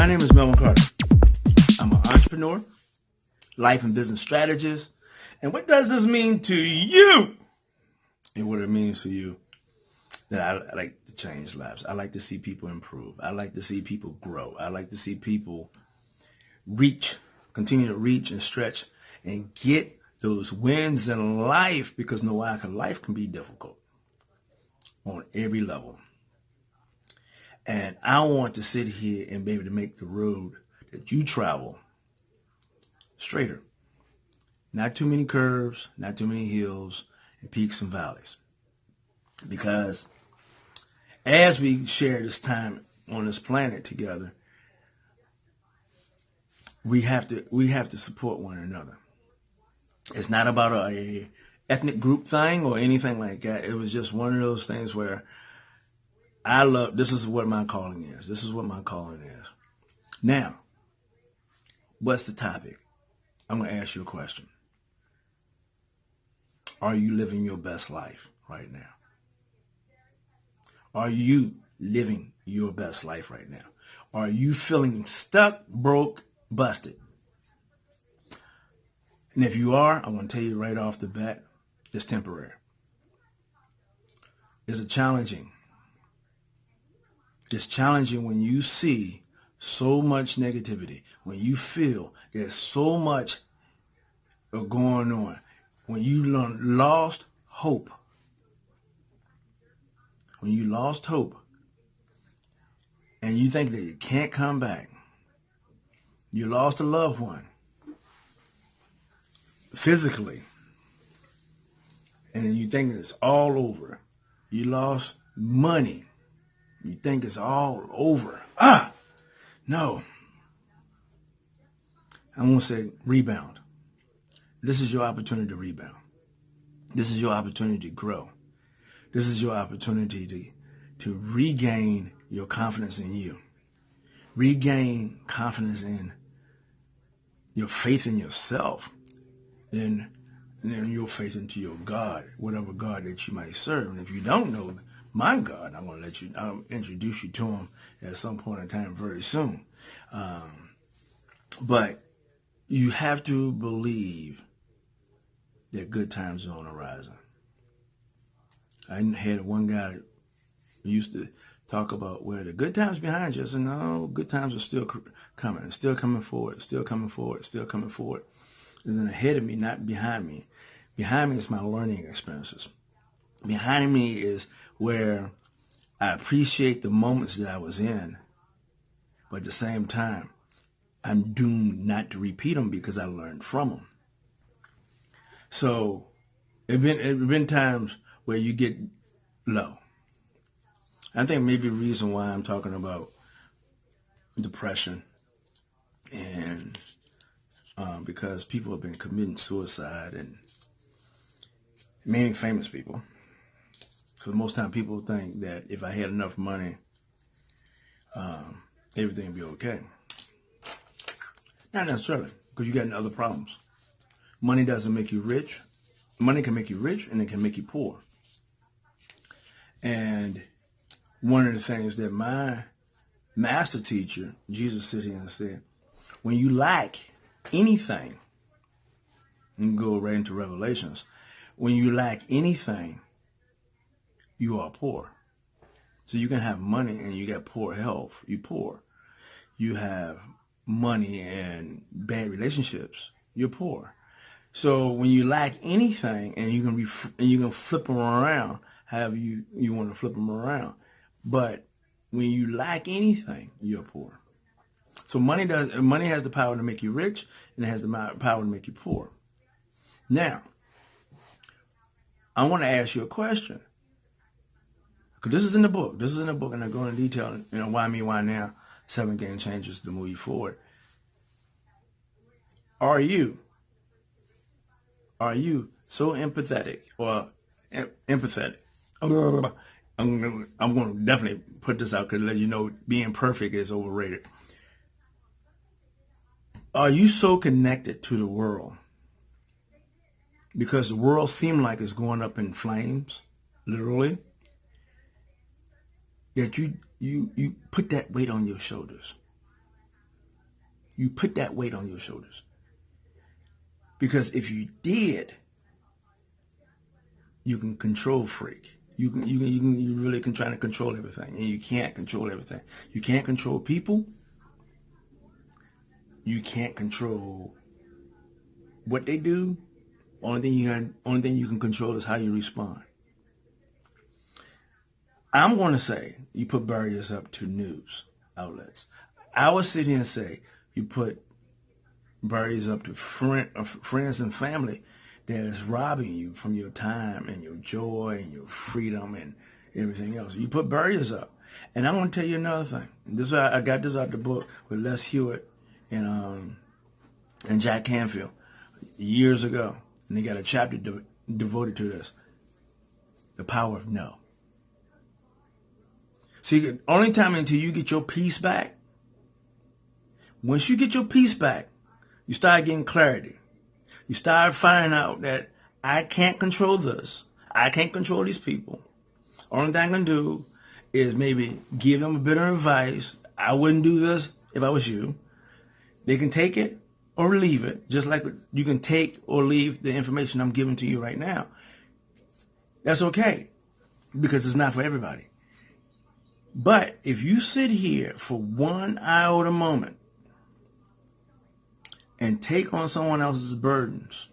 My name is Melvin Carter. I'm an entrepreneur, life and business strategist. And what does this mean to you? And what it means to you, that I like to change lives. I like to see people improve. I like to see people grow. I like to see people continue to reach and stretch and get those wins in life, because life can be difficult on every level. And I want to sit here and be able to make the road that you travel straighter. Not too many curves, not too many hills and peaks and valleys. Because as we share this time on this planet together, we have to support one another. It's not about a ethnic group thing or anything like that. It was just one of those things where this is what my calling is. This is what my calling is. Now, what's the topic? I'm going to ask you a question. Are you living your best life right now? Are you living your best life right now? Are you feeling stuck, broke, busted? And if you are, I want to tell you right off the bat, it's temporary. It's challenging when you see so much negativity, when you feel there's so much going on, when you lost hope. When you lost hope and you think that you can't come back, you lost a loved one physically, and you think it's all over. You lost money. You think it's all over. No. I'm going to say rebound. This is your opportunity to rebound. This is your opportunity to grow. This is your opportunity to regain your confidence in you. Regain confidence in your faith in yourself. And then your faith into your God, whatever God that you might serve. And if you don't know my God, I'll introduce you to him at some point in time very soon. But you have to believe that good times are on the horizon. I had one guy who used to talk about where the good times behind you. I said, no, good times are still coming, still coming forward, still coming forward, still coming forward. It's ahead of me, not behind me. Behind me is my learning experiences. Behind me is where I appreciate the moments that I was in, but at the same time, I'm doomed not to repeat them because I learned from them. So it been times where you get low. I think maybe the reason why I'm talking about depression and because people have been committing suicide, and mainly famous people. Because most time people think that if I had enough money, everything would be okay. Not necessarily, because you got other problems. Money doesn't make you rich. Money can make you rich, and it can make you poor. And one of the things that my master teacher, Jesus, sit here and said, when you lack anything, and go right into Revelations, when you lack anything, you are poor. So you can have money and you got poor health, you're poor. You have money and bad relationships, you're poor. So when you lack anything, and you can flip them around, however you want to flip them around, but when you lack anything, you're poor. So money has the power to make you rich, and it has the power to make you poor. Now, I want to ask you a question, because this is in the book. This is in the book, and I go into detail. Why me, why now? 7 game changers to move you forward. Are you so empathetic or empathetic? I'm going to definitely put this out because let you know being perfect is overrated. Are you so connected to the world because the world seems like it's going up in flames, literally, that you put that weight on your shoulders? you put that weight on your shoulders. Because if you did, you can control freak. You really can try to control everything, and you can't control everything. You can't control people. You can't control what they do. Only thing you can control is how you respond. I'm going to say you put barriers up to news outlets. I would sit here and say you put barriers up to friends and family that is robbing you from your time and your joy and your freedom and everything else. You put barriers up. And I'm going to tell you another thing. I got this out the book with Les Hewitt and Jack Canfield years ago. And they got a chapter devoted to this. The power of no. See, the only time until you get your peace back, once you get your peace back, you start getting clarity. You start finding out that I can't control this. I can't control these people. Only thing I can do is maybe give them a bit of advice. I wouldn't do this if I was you. They can take it or leave it, just like you can take or leave the information I'm giving to you right now. That's okay, because it's not for everybody. But if you sit here for 1 iota moment and take on someone else's burdens,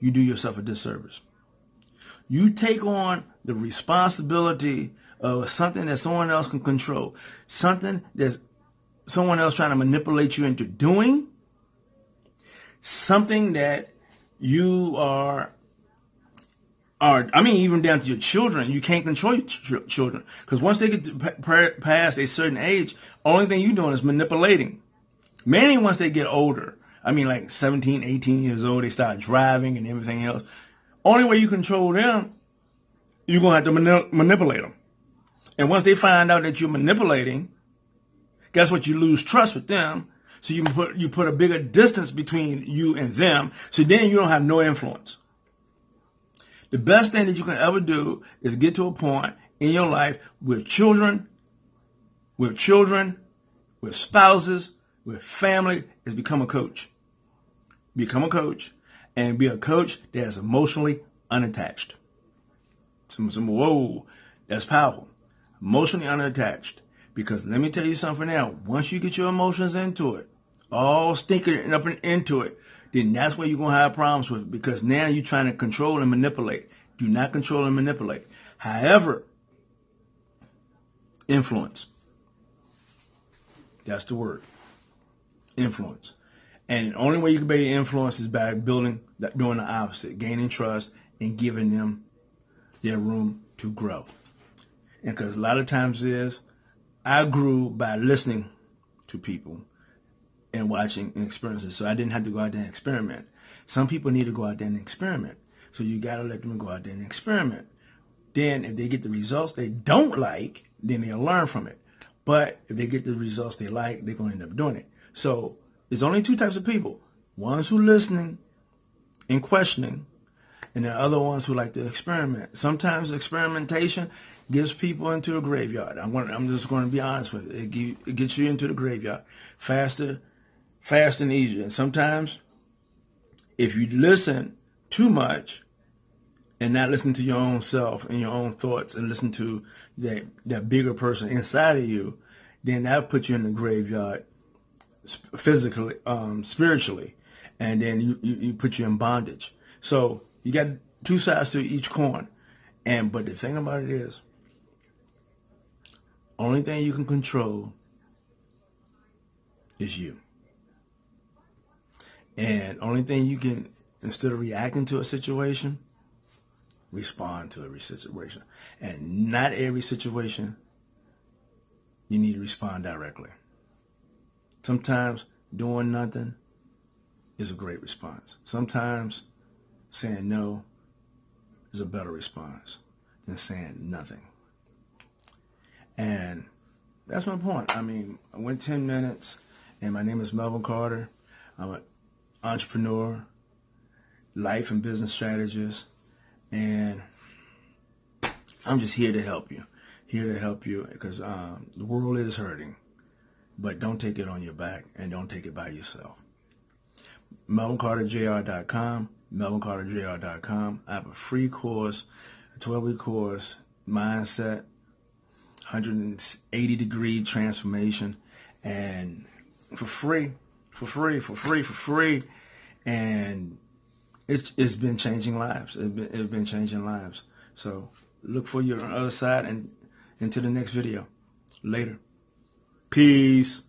you do yourself a disservice. You take on the responsibility of something that someone else can control, something that someone else trying to manipulate you into doing, something that you even down to your children, you can't control your children. Because once they get past a certain age, only thing you're doing is manipulating. Mainly once they get older, like 17, 18 years old, they start driving and everything else. Only way you control them, you're going to have to manipulate them. And once they find out that you're manipulating, guess what? You lose trust with them. So you put a bigger distance between you and them. So then you don't have no influence. The best thing that you can ever do is get to a point in your life with children, with spouses, with family, is become a coach. Become a coach and be a coach that is emotionally unattached. Whoa, that's powerful. Emotionally unattached. Because let me tell you something now. Once you get your emotions into it, all stinking up and into it, then that's where you're going to have problems with it, because now you're trying to control and manipulate. Do not control and manipulate. However, influence. That's the word. Influence. And the only way you can be influence is by doing the opposite, gaining trust and giving them their room to grow. And because a lot of times I grew by listening to people and watching and experiencing. So I didn't have to go out there and experiment. Some people need to go out there and experiment. So you got to let them go out there and experiment. Then if they get the results they don't like, then they'll learn from it. But if they get the results they like, they're going to end up doing it. So there's only two types of people. Ones who are listening and questioning, and the other ones who like to experiment. Sometimes experimentation gives people into a graveyard. I'm just going to be honest with it. It gets you into the graveyard faster and easier. And sometimes if you listen too much and not listen to your own self and your own thoughts and listen to that bigger person inside of you, then that'll put you in the graveyard physically, spiritually, and then you put you in bondage. So you got two sides to each coin. But the thing about it is, only thing you can control is you. And only thing you can, instead of reacting to a situation, respond to every situation. And not every situation you need to respond directly. Sometimes doing nothing is a great response. Sometimes saying no is a better response than saying nothing. And that's my point. I went 10 minutes, and my name is Melvin Carter. I'm an entrepreneur, life and business strategist, and I'm just here to help you. Here to help you because the world is hurting. but don't take it on your back and don't take it by yourself. MelvinCarterJR.com, MelvinCarterJR.com. I have a free course, a 12-week course, mindset, 180-degree transformation, and for free. And it's been changing lives. It's been changing lives. So look for your other side and into the next video. Later. Peace.